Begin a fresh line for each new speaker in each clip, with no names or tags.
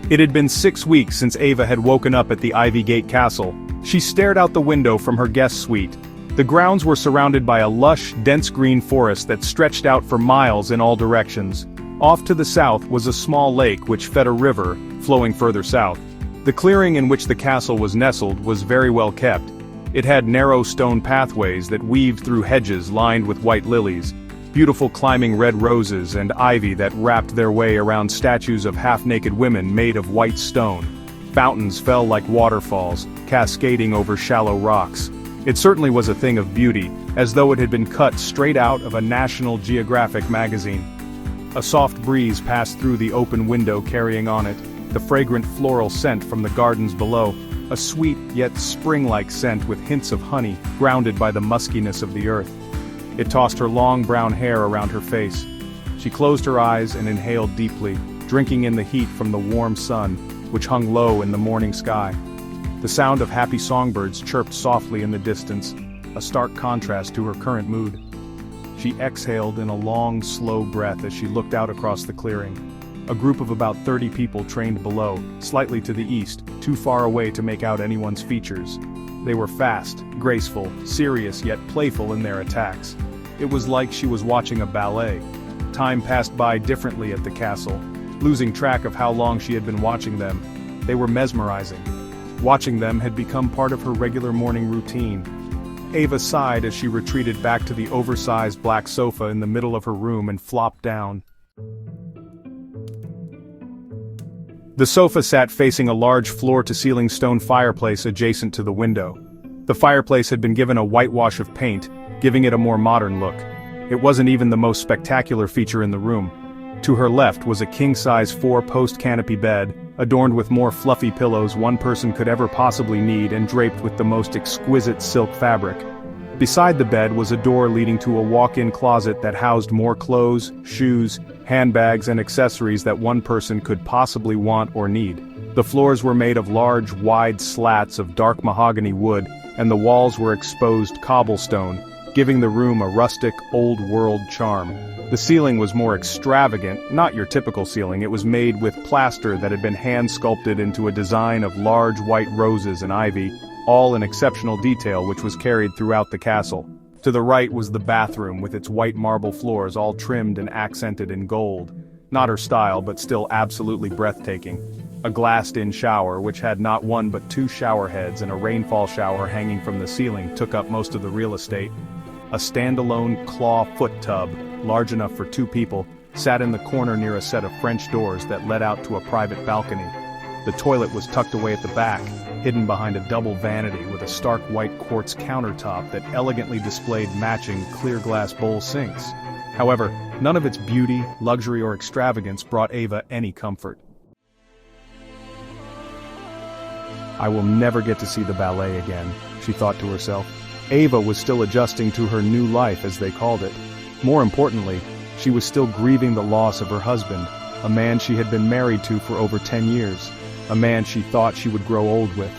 It had been 6 weeks since Ava had woken up at the Ivy Gate Castle. She stared out the window from her guest suite. The grounds were surrounded by a lush, dense green forest that stretched out for miles in all directions. Off to the south was a small lake which fed a river, flowing further south. The clearing in which the castle was nestled was very well kept. It had narrow stone pathways that weaved through hedges lined with white lilies, beautiful climbing red roses and ivy that wrapped their way around statues of half-naked women made of white stone. Fountains fell like waterfalls, cascading over shallow rocks. It certainly was a thing of beauty, as though it had been cut straight out of a National Geographic magazine. A soft breeze passed through the open window carrying on it the fragrant floral scent from the gardens below, a sweet yet spring-like scent with hints of honey, grounded by the muskiness of the earth. It tossed her long brown hair around her face. She closed her eyes and inhaled deeply, drinking in the heat from the warm sun, which hung low in the morning sky. The sound of happy songbirds chirped softly in the distance, a stark contrast to her current mood. She exhaled in a long, slow breath as she looked out across the clearing. A group of about 30 people trained below, slightly to the east, too far away to make out anyone's features. They were fast, graceful, serious yet playful in their attacks. It was like she was watching a ballet. Time passed by differently at the castle, losing track of how long she had been watching them. They were mesmerizing. Watching them had become part of her regular morning routine. Ava sighed as she retreated back to the oversized black sofa in the middle of her room and flopped down. The sofa sat facing a large floor-to-ceiling stone fireplace adjacent to the window. The fireplace had been given a whitewash of paint, giving it a more modern look. It wasn't even the most spectacular feature in the room. To her left was a king-size 4-post canopy bed, adorned with more fluffy pillows one person could ever possibly need and draped with the most exquisite silk fabric. Beside the bed was a door leading to a walk-in closet that housed more clothes, shoes, handbags and accessories that one person could possibly want or need. The floors were made of large, wide slats of dark mahogany wood, and the walls were exposed cobblestone, giving the room a rustic, old-world charm. The ceiling was more extravagant, not your typical ceiling. It was made with plaster that had been hand-sculpted into a design of large white roses and ivy, all in exceptional detail which was carried throughout the castle. To the right was the bathroom with its white marble floors all trimmed and accented in gold. Not her style, but still absolutely breathtaking. A glassed-in shower which had not one but 2 shower heads and a rainfall shower hanging from the ceiling took up most of the real estate. A standalone claw foot tub, large enough for 2 people, sat in the corner near a set of French doors that led out to a private balcony. The toilet was tucked away at the back, hidden behind a double vanity with a stark white quartz countertop that elegantly displayed matching clear glass bowl sinks. However, none of its beauty, luxury or extravagance brought Ava any comfort. I will never get to see the ballet again, she thought to herself. Ava was still adjusting to her new life, as they called it. More importantly, she was still grieving the loss of her husband, a man she had been married to for over 10 years, a man she thought she would grow old with.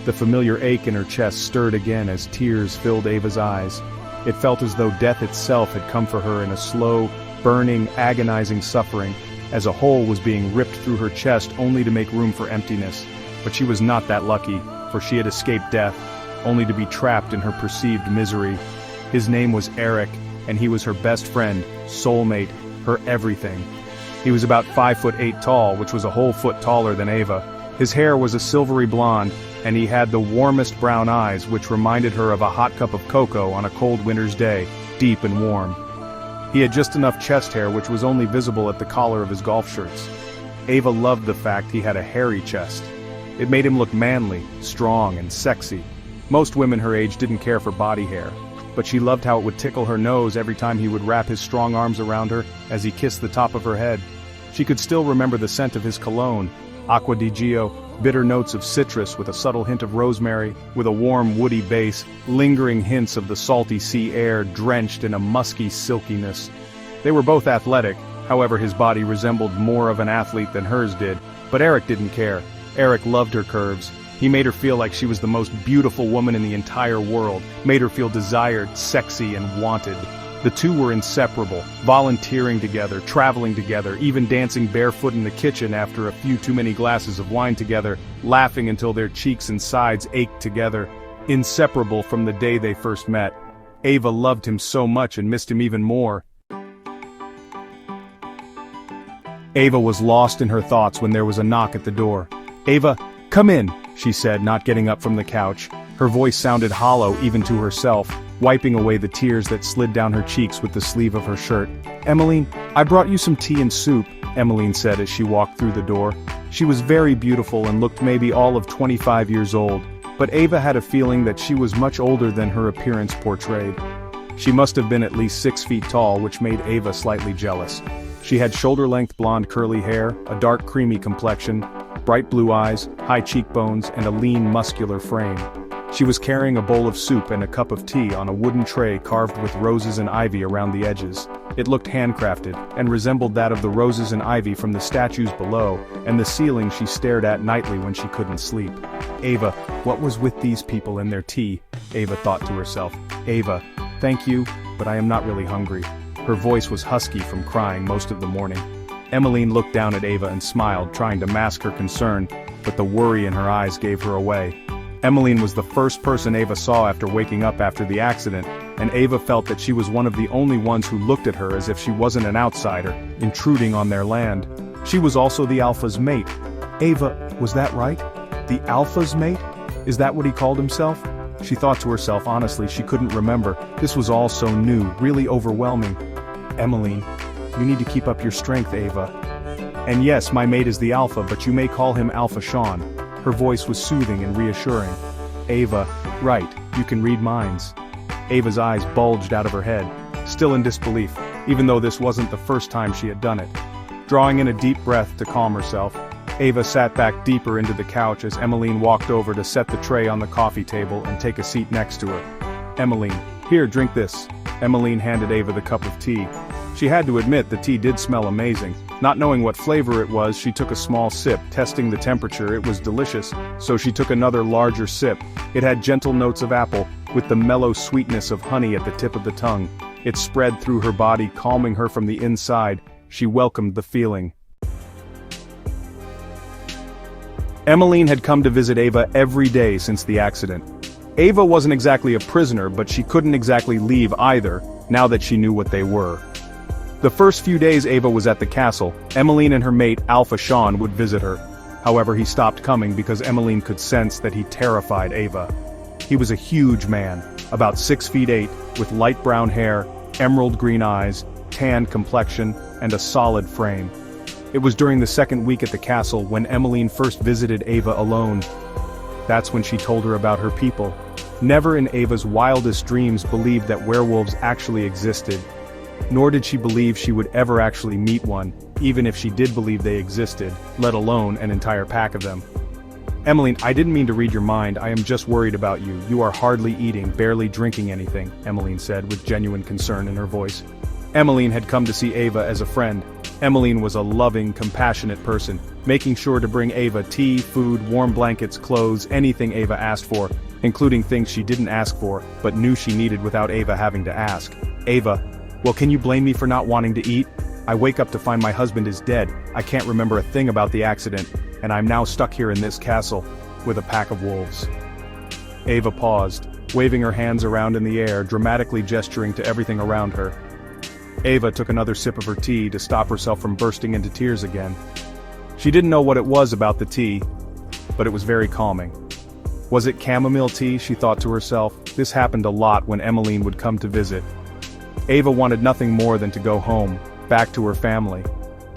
The familiar ache in her chest stirred again as tears filled Ava's eyes. It felt as though death itself had come for her in a slow, burning, agonizing suffering, as a hole was being ripped through her chest only to make room for emptiness. But she was not that lucky, for she had escaped death, only to be trapped in her perceived misery. His name was Eric, and he was her best friend, soulmate, her everything. He was about 5'8" tall, which was a whole foot taller than Ava. His hair was a silvery blonde, and he had the warmest brown eyes which reminded her of a hot cup of cocoa on a cold winter's day, deep and warm. He had just enough chest hair which was only visible at the collar of his golf shirts. Ava loved the fact he had a hairy chest. It made him look manly, strong, and sexy. Most women her age didn't care for body hair, but she loved how it would tickle her nose every time he would wrap his strong arms around her as he kissed the top of her head. She could still remember the scent of his cologne, Acqua di Gio, bitter notes of citrus with a subtle hint of rosemary, with a warm woody base, lingering hints of the salty sea air drenched in a musky silkiness. They were both athletic, however his body resembled more of an athlete than hers did, but Eric didn't care. Eric loved her curves. He made her feel like she was the most beautiful woman in the entire world, made her feel desired, sexy, and wanted. The two were inseparable, volunteering together, traveling together, even dancing barefoot in the kitchen after a few too many glasses of wine together, laughing until their cheeks and sides ached together. Inseparable from the day they first met. Ava loved him so much and missed him even more. Ava was lost in her thoughts when there was a knock at the door. "Ava, come in," she said, not getting up from the couch. Her voice sounded hollow even to herself, wiping away the tears that slid down her cheeks with the sleeve of her shirt. "Emmeline, I brought you some tea and soup," Emmeline said as she walked through the door. She was very beautiful and looked maybe all of 25 years old, but Ava had a feeling that she was much older than her appearance portrayed. She must have been at least 6 feet tall, which made Ava slightly jealous. She had shoulder-length blonde curly hair, a dark creamy complexion, bright blue eyes, high cheekbones, and a lean muscular frame. She was carrying a bowl of soup and a cup of tea on a wooden tray carved with roses and ivy around the edges. It looked handcrafted, and resembled that of the roses and ivy from the statues below, and the ceiling she stared at nightly when she couldn't sleep. Ava, what was with these people and their tea? Ava thought to herself. Ava, thank you, but I am not really hungry. Her voice was husky from crying most of the morning. Emmeline looked down at Ava and smiled, trying to mask her concern, but the worry in her eyes gave her away. Emmeline was the first person Ava saw after waking up after the accident, and Ava felt that she was one of the only ones who looked at her as if she wasn't an outsider, intruding on their land. She was also the Alpha's mate. Ava, was that right? The Alpha's mate? Is that what he called himself? She thought to herself honestly she couldn't remember. This was all so new, really overwhelming. Emmeline, you need to keep up your strength, Ava. And yes, my mate is the Alpha, but you may call him Alpha Sean. Her voice was soothing and reassuring. Ava, right, you can read minds. Ava's eyes bulged out of her head, still in disbelief, even though this wasn't the first time she had done it. Drawing in a deep breath to calm herself, Ava sat back deeper into the couch as Emmeline walked over to set the tray on the coffee table and take a seat next to her. Emmeline, here, drink this. Emmeline handed Ava the cup of tea. She had to admit the tea did smell amazing. Not knowing what flavor it was, she took a small sip, testing the temperature. It was delicious, so she took another larger sip. It had gentle notes of apple, with the mellow sweetness of honey at the tip of the tongue. It spread through her body, calming her from the inside. She welcomed the feeling. Emmeline had come to visit Ava every day since the accident. Ava wasn't exactly a prisoner, but she couldn't exactly leave either, now that she knew what they were. The first few days Ava was at the castle, Emmeline and her mate Alpha Sean would visit her. However, he stopped coming because Emmeline could sense that he terrified Ava. He was a huge man, about 6 feet 8, with light brown hair, emerald green eyes, tanned complexion, and a solid frame. It was during the second week at the castle when Emmeline first visited Ava alone. That's when she told her about her people. Never in Ava's wildest dreams believed that werewolves actually existed. Nor did she believe she would ever actually meet one, even if she did believe they existed, let alone an entire pack of them. Emmeline, I didn't mean to read your mind, I am just worried about you. You are hardly eating, barely drinking anything, Emmeline said with genuine concern in her voice. Emmeline had come to see Ava as a friend. Emmeline was a loving, compassionate person, making sure to bring Ava tea, food, warm blankets, clothes, anything Ava asked for, including things she didn't ask for, but knew she needed without Ava having to ask. Ava, well, can you blame me for not wanting to eat? I wake up to find my husband is dead, I can't remember a thing about the accident, and I'm now stuck here in this castle, with a pack of wolves. Ava paused, waving her hands around in the air, dramatically gesturing to everything around her. Ava took another sip of her tea to stop herself from bursting into tears again. She didn't know what it was about the tea, but it was very calming. Was it chamomile tea, she thought to herself? This happened a lot when Emmeline would come to visit. Ava wanted nothing more than to go home, back to her family.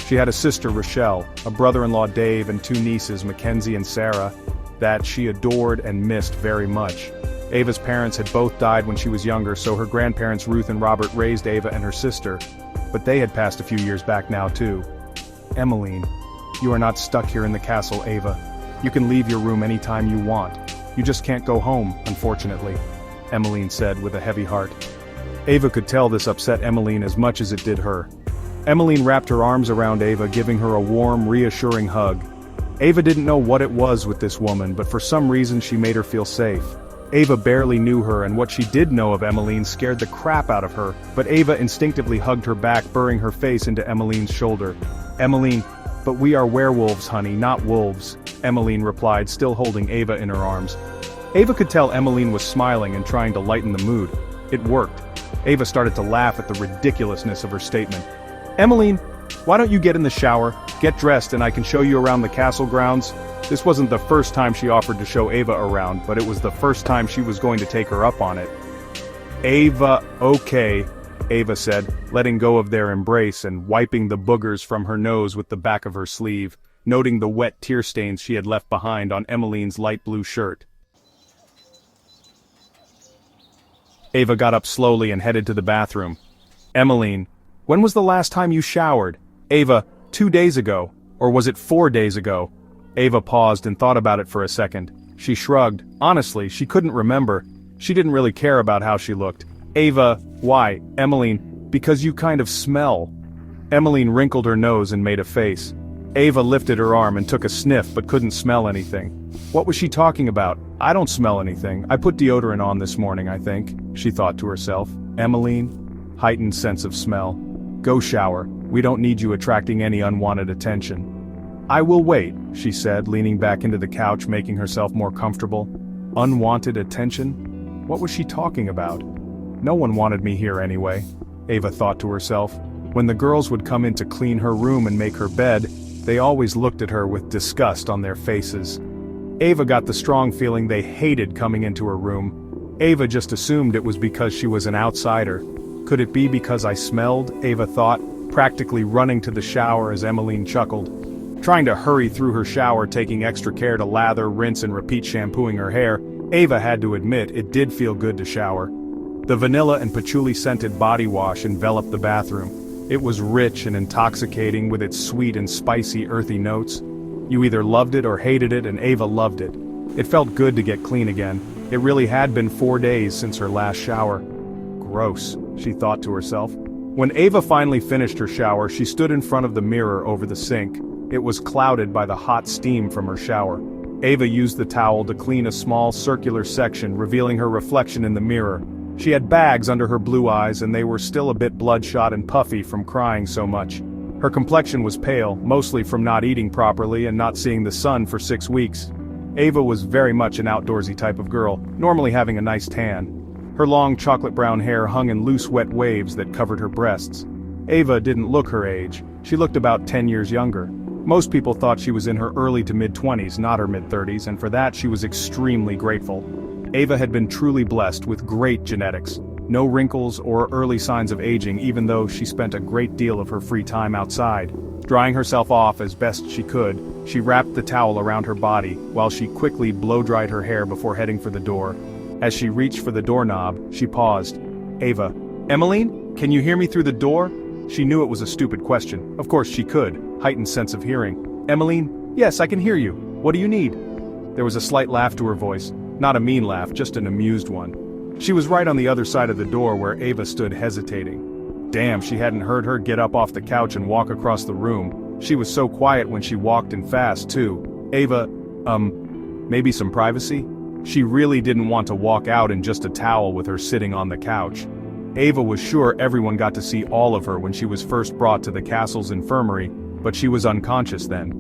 She had a sister, Rochelle, a brother-in-law, Dave, and 2 nieces, Mackenzie and Sarah, that she adored and missed very much. Ava's parents had both died when she was younger, so her grandparents Ruth and Robert raised Ava and her sister, but they had passed a few years back now too. Emmeline, you are not stuck here in the castle, Ava. You can leave your room anytime you want. You just can't go home, unfortunately, Emmeline said with a heavy heart. Ava could tell this upset Emmeline as much as it did her. Emmeline wrapped her arms around Ava, giving her a warm, reassuring hug. Ava didn't know what it was with this woman, but for some reason she made her feel safe. Ava barely knew her, and what she did know of Emmeline scared the crap out of her, but Ava instinctively hugged her back, burying her face into Emmeline's shoulder. "Emmeline, but we are werewolves, honey, not wolves," Emmeline replied, still holding Ava in her arms. Ava could tell Emmeline was smiling and trying to lighten the mood. It worked. Ava started to laugh at the ridiculousness of her statement. "Emmeline, why don't you get in the shower, get dressed, and I can show you around the castle grounds?" This wasn't the first time she offered to show Ava around, but it was the first time she was going to take her up on it. "Ava, okay," Ava said, letting go of their embrace and wiping the boogers from her nose with the back of her sleeve, noting the wet tear stains she had left behind on Emmeline's light blue shirt. Ava got up slowly and headed to the bathroom. "Emmeline, when was the last time you showered?" "Ava, 2 days ago. Or was it 4 days ago?" Ava paused and thought about it for a second. She shrugged. Honestly, she couldn't remember. She didn't really care about how she looked. "Ava, why, Emmeline, because you kind of smell." Emmeline wrinkled her nose and made a face. Ava lifted her arm and took a sniff but couldn't smell anything. What was she talking about? "I don't smell anything. I put deodorant on this morning, I think," she thought to herself. Emmeline? Heightened sense of smell. "Go shower. We don't need you attracting any unwanted attention." "I will wait," she said, leaning back into the couch, making herself more comfortable. Unwanted attention? What was she talking about? No one wanted me here anyway, Ava thought to herself. When the girls would come in to clean her room and make her bed, they always looked at her with disgust on their faces. Ava got the strong feeling they hated coming into her room. Ava just assumed it was because she was an outsider. Could it be because I smelled? Ava thought, practically running to the shower as Emmeline chuckled. Trying to hurry through her shower, taking extra care to lather, rinse and repeat shampooing her hair, Ava had to admit it did feel good to shower. The vanilla and patchouli-scented body wash enveloped the bathroom. It was rich and intoxicating with its sweet and spicy earthy notes. You either loved it or hated it, and Ava loved it. It felt good to get clean again. It really had been 4 days since her last shower. Gross, she thought to herself. When Ava finally finished her shower, she stood in front of the mirror over the sink. It was clouded by the hot steam from her shower. Ava used the towel to clean a small circular section, revealing her reflection in the mirror. She had bags under her blue eyes, and they were still a bit bloodshot and puffy from crying so much. Her complexion was pale, mostly from not eating properly and not seeing the sun for 6 weeks. Ava was very much an outdoorsy type of girl, normally having a nice tan. Her long chocolate brown hair hung in loose wet waves that covered her breasts. Ava didn't look her age. She looked about 10 years younger. Most people thought she was in her early to mid-20s, not her mid-30s, and for that she was extremely grateful. Ava had been truly blessed with great genetics. No wrinkles or early signs of aging, even though she spent a great deal of her free time outside. Drying herself off as best she could, she wrapped the towel around her body, while she quickly blow-dried her hair before heading for the door. As she reached for the doorknob, she paused. "Ava, Emmeline, can you hear me through the door?" She knew it was a stupid question. Of course she could. Heightened sense of hearing. "Emmeline, yes, I can hear you. What do you need?" There was a slight laugh to her voice. Not a mean laugh, just an amused one. She was right on the other side of the door where Ava stood hesitating. Damn, she hadn't heard her get up off the couch and walk across the room. She was so quiet when she walked and fast, too. "Ava, maybe some privacy?" She really didn't want to walk out in just a towel with her sitting on the couch. Ava was sure everyone got to see all of her when she was first brought to the castle's infirmary, but she was unconscious then.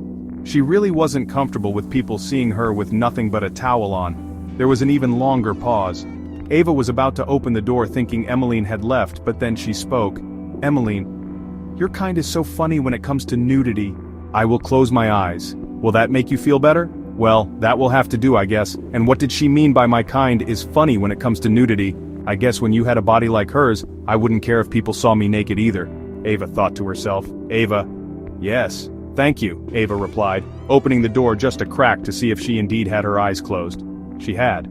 She really wasn't comfortable with people seeing her with nothing but a towel on. There was an even longer pause. Ava was about to open the door thinking Emmeline had left, but then she spoke. "Emmeline, your kind is so funny when it comes to nudity." "I will close my eyes. Will that make you feel better?" "Well, that will have to do, I guess. And what did she mean by my kind is funny when it comes to nudity? I guess when you had a body like hers, I wouldn't care if people saw me naked either," Ava thought to herself. "Ava." "Yes, thank you," Ava replied, opening the door just a crack to see if she indeed had her eyes closed. She had.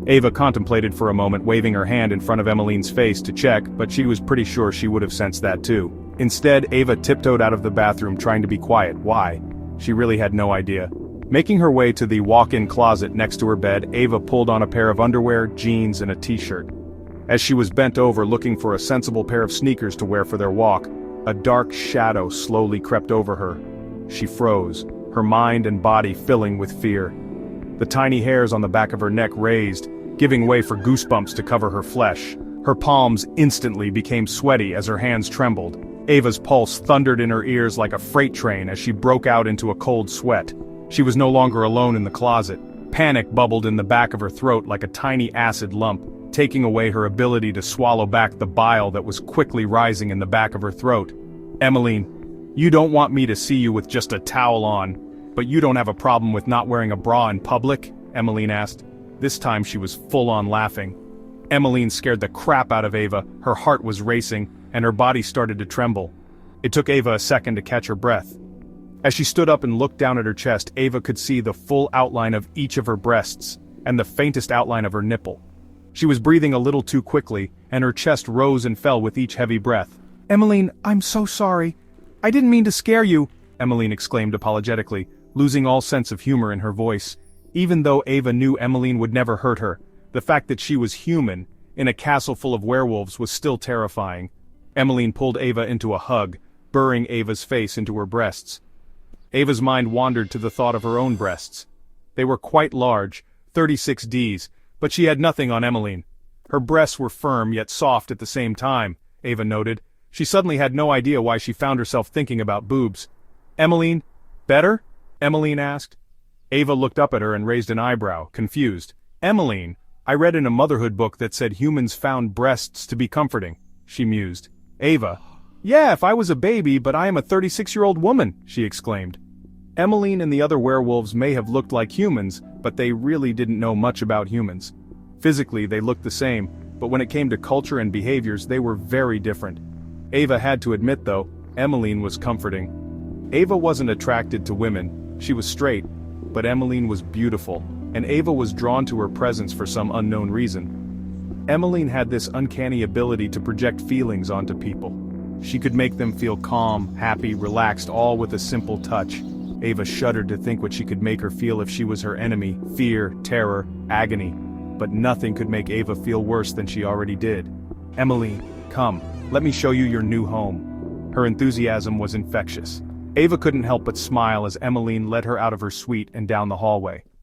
Ava contemplated for a moment, waving her hand in front of Emmeline's face to check, but she was pretty sure she would have sensed that too. Instead, Ava tiptoed out of the bathroom trying to be quiet. Why? She really had no idea. Making her way to the walk-in closet next to her bed, Ava pulled on a pair of underwear, jeans, and a t-shirt. As she was bent over looking for a sensible pair of sneakers to wear for their walk, a dark shadow slowly crept over her. She froze, her mind and body filling with fear. The tiny hairs on the back of her neck raised. giving way for goosebumps to cover her flesh. Her palms instantly became sweaty as her hands trembled. Ava's pulse thundered in her ears like a freight train as she broke out into a cold sweat. She was no longer alone in the closet. Panic bubbled in the back of her throat like a tiny acid lump, taking away her ability to swallow back the bile that was quickly rising in the back of her throat. "Emmeline, you don't want me to see you with just a towel on, but you don't have a problem with not wearing a bra in public?" Emmeline asked. This time she was full-on laughing. Emmeline scared the crap out of Ava, her heart was racing, and her body started to tremble. It took Ava a second to catch her breath. As she stood up and looked down at her chest, Ava could see the full outline of each of her breasts, and the faintest outline of her nipple. She was breathing a little too quickly, and her chest rose and fell with each heavy breath. "Emmeline, I'm so sorry. I didn't mean to scare you," Emmeline exclaimed apologetically, losing all sense of humor in her voice. Even though Ava knew Emmeline would never hurt her, the fact that she was human, in a castle full of werewolves, was still terrifying. Emmeline pulled Ava into a hug, burying Ava's face into her breasts. Ava's mind wandered to the thought of her own breasts. They were quite large, 36Ds, but she had nothing on Emmeline. Her breasts were firm yet soft at the same time, Ava noted. She suddenly had no idea why she found herself thinking about boobs. "Emmeline, better?" Emmeline asked. Ava looked up at her and raised an eyebrow, confused. "Emmeline, I read in a motherhood book that said humans found breasts to be comforting," she mused. Ava, "Yeah, if I was a baby, but I am a 36-year-old woman," she exclaimed. Emmeline and the other werewolves may have looked like humans, but they really didn't know much about humans. Physically, they looked the same, but when it came to culture and behaviors, they were very different. Ava had to admit, though, Emmeline was comforting. Ava wasn't attracted to women, she was straight, but Emmeline was beautiful, and Ava was drawn to her presence for some unknown reason. Emmeline had this uncanny ability to project feelings onto people. She could make them feel calm, happy, relaxed, all with a simple touch. Ava shuddered to think what she could make her feel if she was her enemy: fear, terror, agony. But nothing could make Ava feel worse than she already did. "Emmeline, come, let me show you your new home." Her enthusiasm was infectious. Ava couldn't help but smile as Emmeline led her out of her suite and down the hallway.